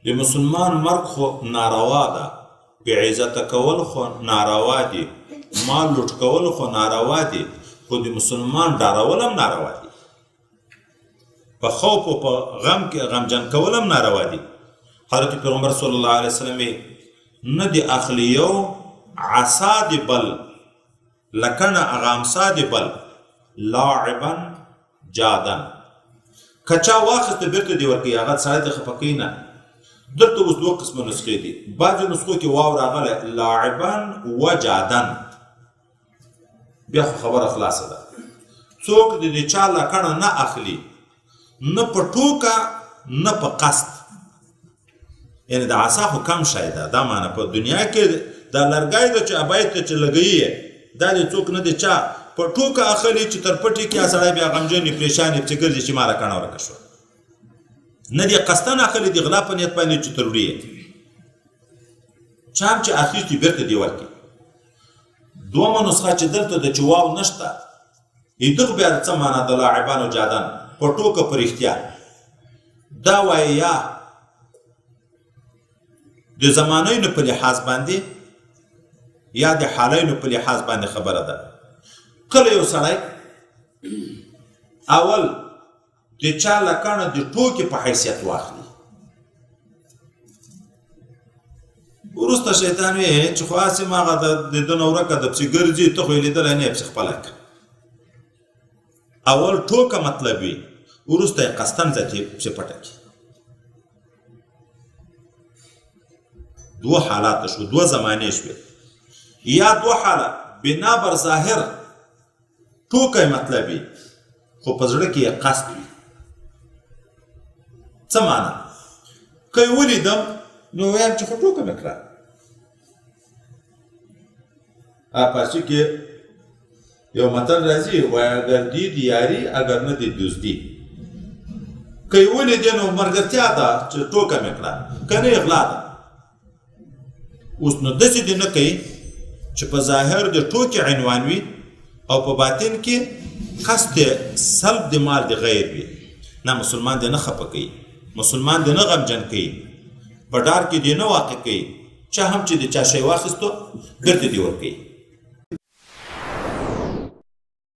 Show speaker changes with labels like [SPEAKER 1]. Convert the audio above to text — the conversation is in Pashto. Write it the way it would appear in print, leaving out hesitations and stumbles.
[SPEAKER 1] د مسلمان مرګ خو ناروا ده، بې عزته کول خو ناروا دي، مال لوټ کول خو ناروا دي، خو د مسلمان ډارول هم ناروا دي، په خوف او په غم کې غمجن کول هم ناروا دي. حضرت پیغمبر صلی الله علیه وسلم نه د اخلی یو عصا دی بل لکنه اغامسا دی بل لاعبا جادن کچا واخسته بیرته دی ورکی هغه سړی ته خفه کوي نه. دلته اوس دوه قسمه نسخې دي، بعضې نسخو کې واو راغلی لاعبا و جادن، بیا خو خبره خلاصه ده. څوک د دې چا لکنه نه اخلي، نه په ټوکه نه په قصد، یعنی د عصا خو کم شی ده. دا معنی په دنیا کې دا لرګی ده چې ابایت ته چې لګوي یې، دا د څوک نه د چا په ټوکه اخلي چې تر پټي کې سړی بیا غمجن پریشان چې ګرځي چې ما لکنه ورکه شوه، نه دې قصدن اخلي د غلا په نیت باندې چې تر وړي یې چا هم چې اخیستي بېرته دې ورکړي. دومه نسخه چې دلته د چې واو نشته، دغه بیا څه معنی د لاعبانو جادن په ټوکه په رښتیا، دا وایي یا د زمانینو په لحاظ باندې یا د حالینو په لحاظ باندې خبره ده. کله یو سړی اول د چا لکنه د ټوکې په حیثیت واخلي، وروسته شیطان وایي چې خو هسې ماغه د ده نه ورکه ده پسې ګرځي، ته خو یې لیدلی نه یې پسې خپله کړه. اول ټوکه مطلب وي، وروسته یې قصدن ذاتې پسې پټه کړي. دوه حالات شو، دوه زمانې شوې، یا دوه حاله بنا بر ظاهر ټوکه مطلب وي خو په زړه کې یې قصد وي. څه معنی؟ که یې ولیدم نو ویم چې خو ټوکه مې کړه. فارسي کې یو متل راځي وایي اگر دی یاري اگر نه دی دوستي. که یې ولیدې نو ملګرتیا ده چې ټوکه مې کړه، که نه یې غلا ده. اوس نو داسې دې نه کوي چې په ظاهر د ټوکې عنوان وي او په باطن کې قصد سلب د مال د غیر وي. نه، مسلمان دې نه خفه کوي، مسلمان دې نه غمجن کوي، په ډار کې دې نه واقع کوي، چا هم چې د چا شی واخیستو بیرته دې ورکوي.